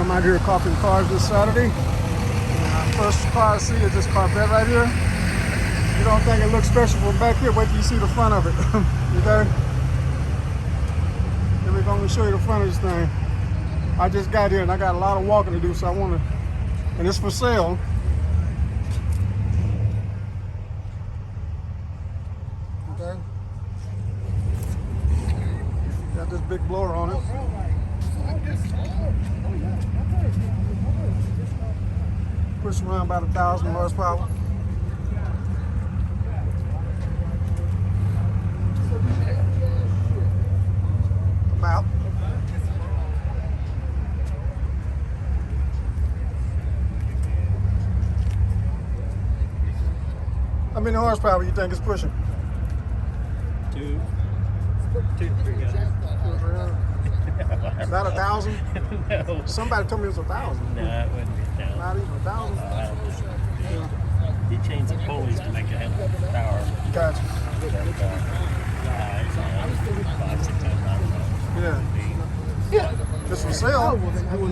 I'm out here coffee cars this Saturday. First car I see is this Corvette right here. You don't think it looks special from back here, wait till you see the front of it. Okay? Here we go, I'm gonna show you the front of this thing. I just got here and I got a lot of walking to do, so I wanna, and it's for sale. Okay? Got this big blower on it. Push around about 1,000 horsepower. About. How many horsepower you think it's pushing? Two, 300. Is that 1,000? No. Somebody told me it was 1,000. No, it wouldn't be 1,000. Not even 1,000. Yeah. He changed the pulleys to make it have power. Gotcha. But, it's 5, 6 Yeah. It's for sale.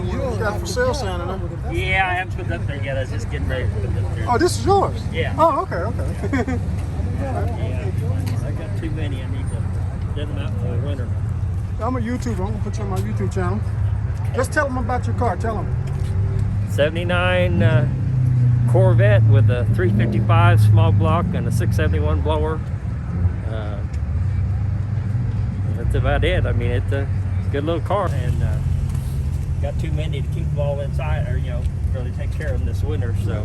You got for sale sign in there. Yeah, I haven't put it up there yet. I was just getting ready to put it up there. Oh, this is yours? Yeah. Oh, okay. Yeah, I got too many. I need to get them out for the winter. I'm a YouTuber. I'm going to put you on my YouTube channel. Just tell them about your car. Tell them. 79 Corvette with a 355 small block and a 671 blower. That's about it. I mean, it's a good little car, and got too many to keep them all inside, or really take care of them this winter. So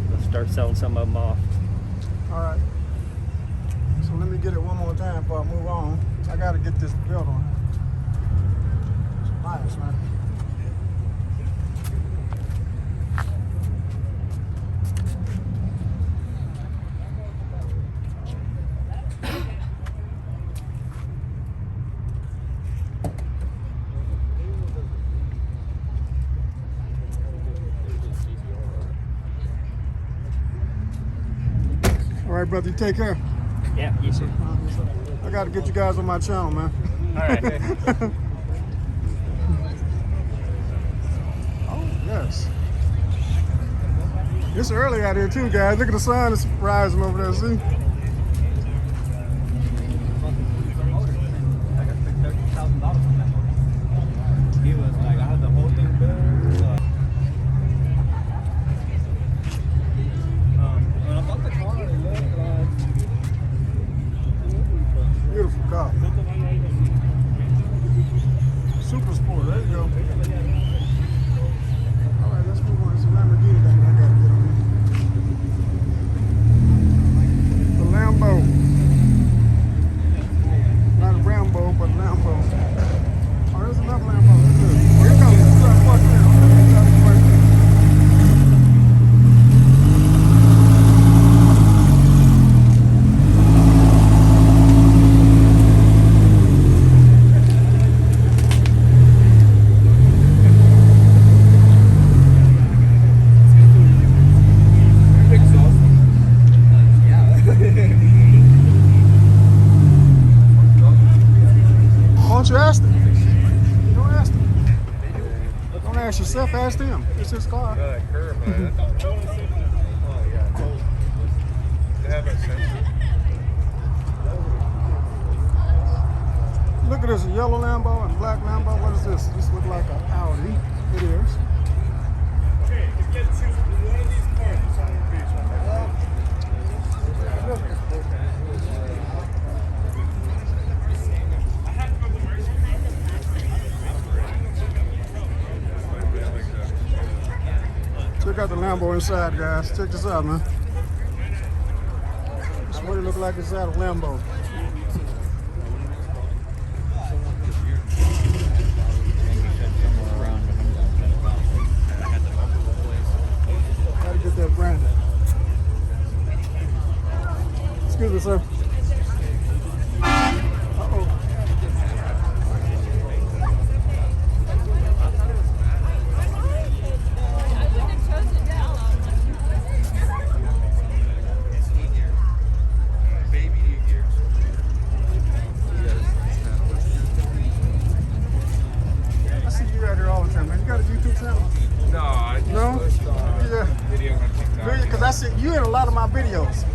we'll start selling some of them off. All right. So let me get it one more time before I move on. I got to get this belt on. It's nice, man. All right, brother, you take care. Yeah, you too. I got to get you guys on my channel, man. All right. Oh, yes. It's early out here, too, guys. Look at the sun. It's rising over there, see? He was like, I had the whole thing built. When I bought the car, it looked like Beautiful car. Super Sport, there you go. All right, let's move on. It's a Lamborghini thing I got to get on here. The Lambo. Not a Rambo, but Lambo. Oh, there's another Lambo. That's good. Oh, here comes this truck. Watch it. Why don't you ask them? Don't ask them. Don't ask yourself, ask them. It's his car. they have that sensor. Look at this, a yellow Lambo and black Lambo. What is this? This looks like an Audi. It is. Okay, you get choose one of these cars. It's on your beach. Check out the Lambo inside, guys. Check this out, man. This is what it looks like inside a Lambo. Gotta get that branded. Excuse me, sir. Uh-oh. I see you out here all the time, man. You got a YouTube channel? I see you in a lot of my videos.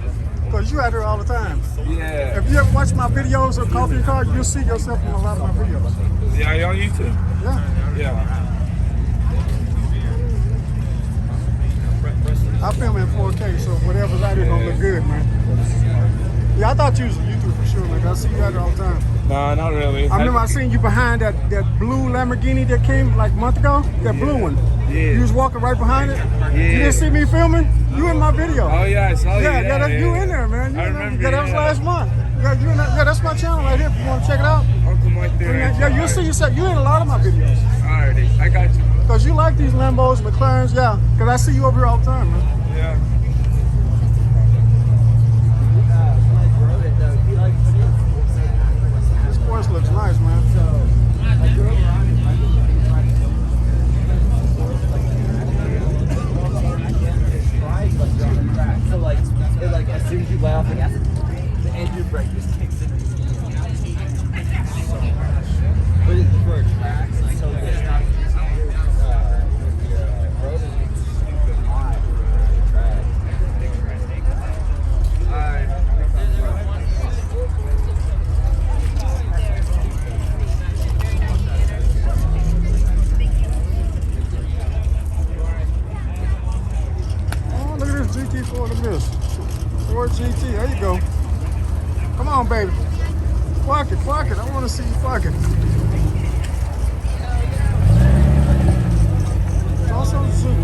Because you out there all the time. Yeah. If you ever watch my videos of Coffee and Car, you'll see yourself in a lot of my videos. Yeah, you on YouTube? Yeah. Yeah. I film in 4K, so whatever's out here gonna look good, man. Yeah, I thought you was a YouTuber for sure, man. I see you out there all the time. No, not really. I remember I seen you behind that blue Lamborghini that came like a month ago. That blue one. Yeah. You was walking right behind it. Yeah. You didn't see me filming? You in my video. Oh yeah, I saw you. Yeah, you in there, man. You I in there. remember. Yeah, that was last month. Yeah, you in there. Yeah, that's my channel right here. If you want to check it out. Uncle Mike there. Yeah, you'll see yourself. You in a lot of my videos. Alrighty, I got you. Because you like these Lambos, McLarens, yeah. Because I see you over here all the time, man. Yeah. This course looks nice, man. So like as soon as you let off the gas, the engine brake just kicks in. But it's for a track, so it's not road is super high for a track. Oh, look at this GT4. Look at this. Ford GT. There you go. Come on, baby. Fuck it. I want to see you fuck it. It's also Zoo.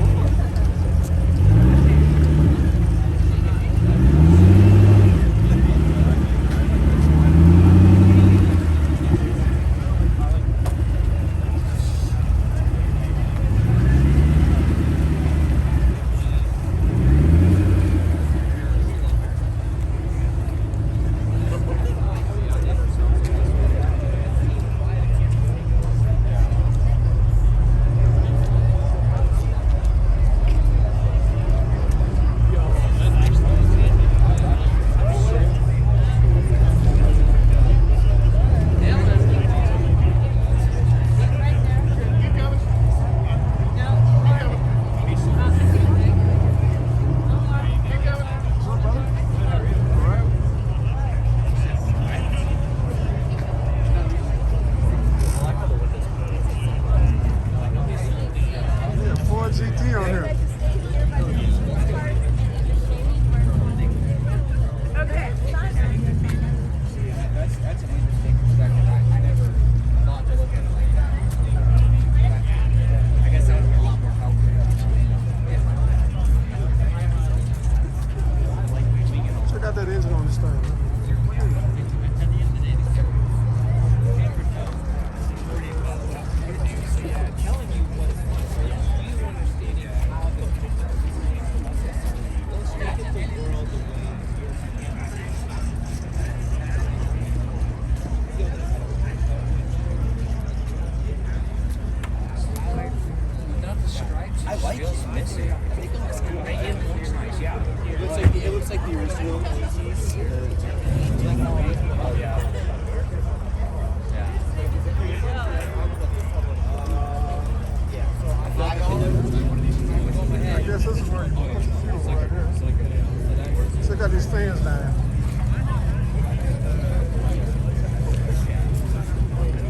Got these fans down there.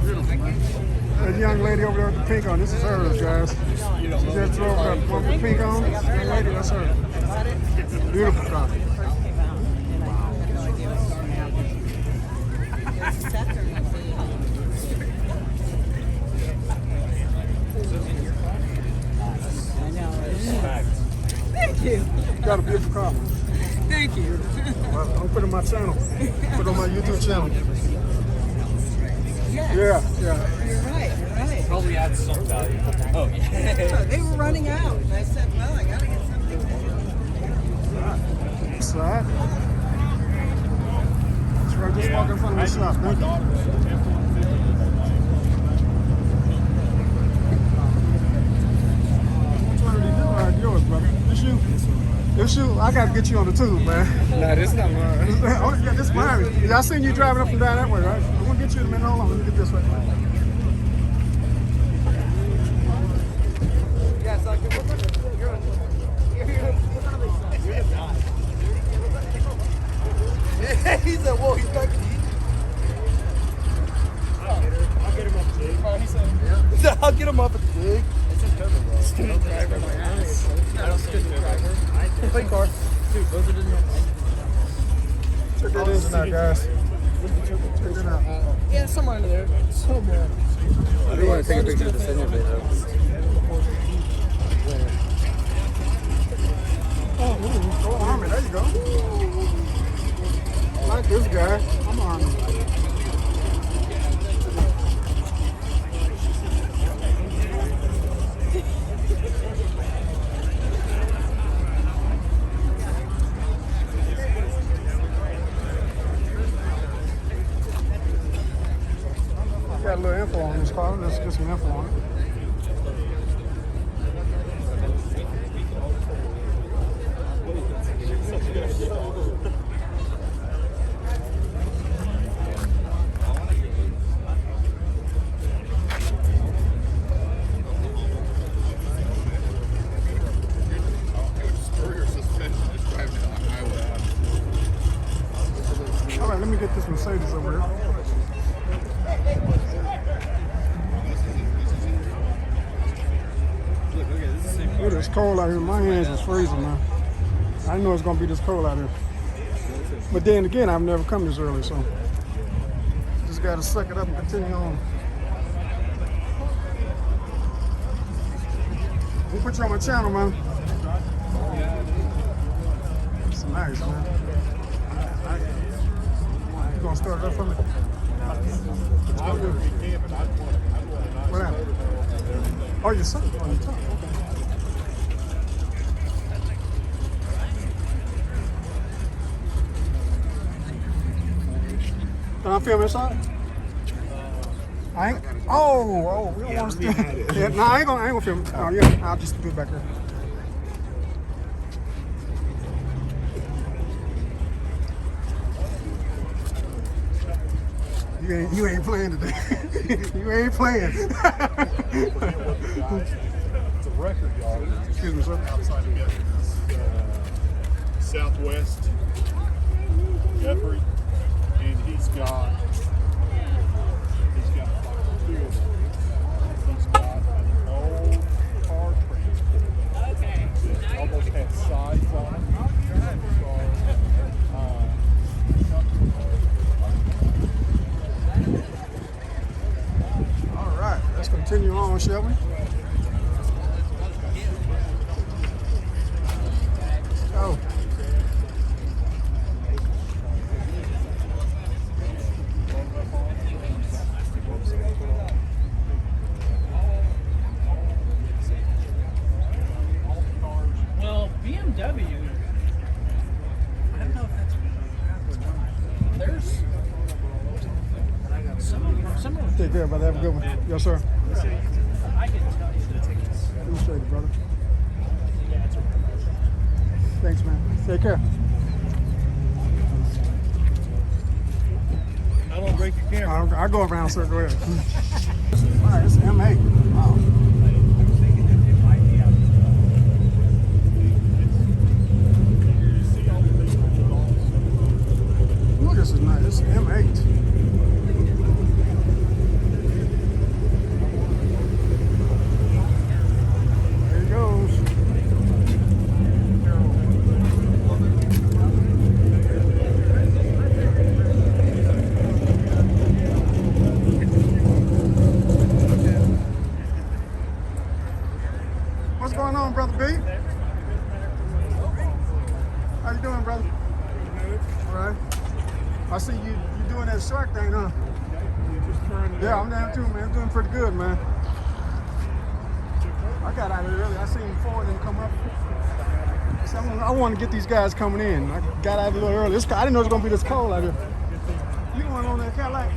Beautiful, man. That young lady over there with the pink on, this is hers, guys. She just drove that one with the pink on. Young lady, that's her. Beautiful car. Thank you. Got a beautiful car. Thank you. I'll put it on my channel. Put it on my YouTube channel. Yes. Yeah. You're right. Probably adds some value. Oh, yeah. They were running out. And I said, well, I got to get something. That's right. That's right. Just walk in front of the shop. Thank you. Which one of these are yours, brother? This you? This you? I gotta get you on the tube, man. Nah, this not mine. Oh, yeah, this is mine. Yeah, I seen you driving up and down that way, right? I'm gonna get you in a minute. Hold on, let me get this way. Yeah, so I can look at it. plate car. Dude, those are the Check that engine out, guys. Check that out. Yeah, somewhere under there. Somewhere. I do want to take a picture of the engine bay though. Oh, Army, there you go. I like this guy. I'm Army. Got a little info on this car. Let's get some info on it. All right, let me get this Mercedes over here. Look, it's cold out here. My hands is freezing, man. I didn't know it's gonna be this cold out here. But then again, I've never come this early, so just gotta suck it up and continue on. We'll put you on my channel, man. It's nice, man. You gonna start it up for me? What happened? Oh, your son? Oh, your son. Okay. Can I film inside? I ain't. Oh, we don't want to. Yeah, no, I ain't gonna film. Oh, yeah, I'll just do it back there. You ain't playing today. You ain't playing. It's a record, y'all. Excuse me, sir. Outside of it. Southwest Jeffrey, and he's got like two of them. He's got an old car transport. Okay. That almost has sides on it. All right, let's continue on, shall we? Oh. Well, BMW, I don't know if that's there's some of them. Take care, brother. Have a good one. Yes, sir. I can tell you that it's Appreciate it, brother. yeah, it's a promotion. Thanks, man. Take care. I don't break your camera. I'll go around, sir. Go ahead. All right, it's M8. Wow. Ooh, this is nice. This is M8. There he goes. What's going on, Brother B? How you doing, brother? All right. I see you doing that shark thing, huh? Yeah, I'm down too, man. I'm doing pretty good, man. I got out of here early. I seen four of them come up. So I want to get these guys coming in. I got out a little early. I didn't know it was going to be this cold out here. You going on that Cadillac?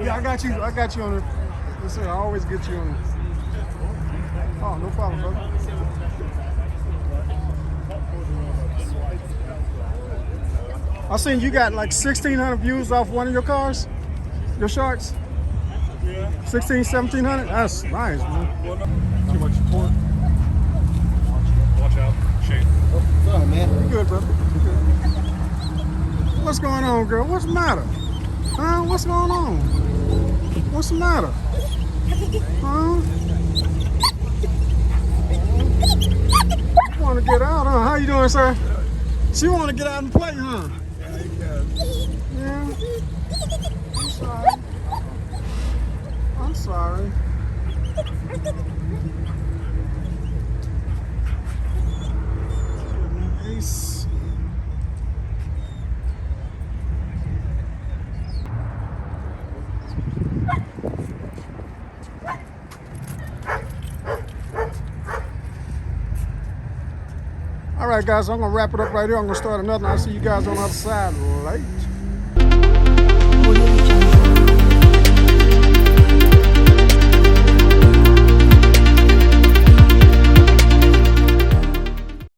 Yeah, I got you. I got you on the. Yes, sir. I always get you on the. Oh, no problem, brother. I seen you got like 1,600 views off one of your cars, your sharks. Yeah. 16, 1,700. That's nice, man. Too much support. Watch out. Shane. What's up, man? You good, brother? You good. What's going on, girl? What's the matter? Huh? What's going on? What's the matter? Huh? Want to get out, huh? How you doing, sir? She want to get out and play, huh? Yeah. I'm sorry. I'm sorry. Ace. All right, guys, I'm gonna wrap it up right here. I'm gonna start another one. I'll see you guys on the other side late.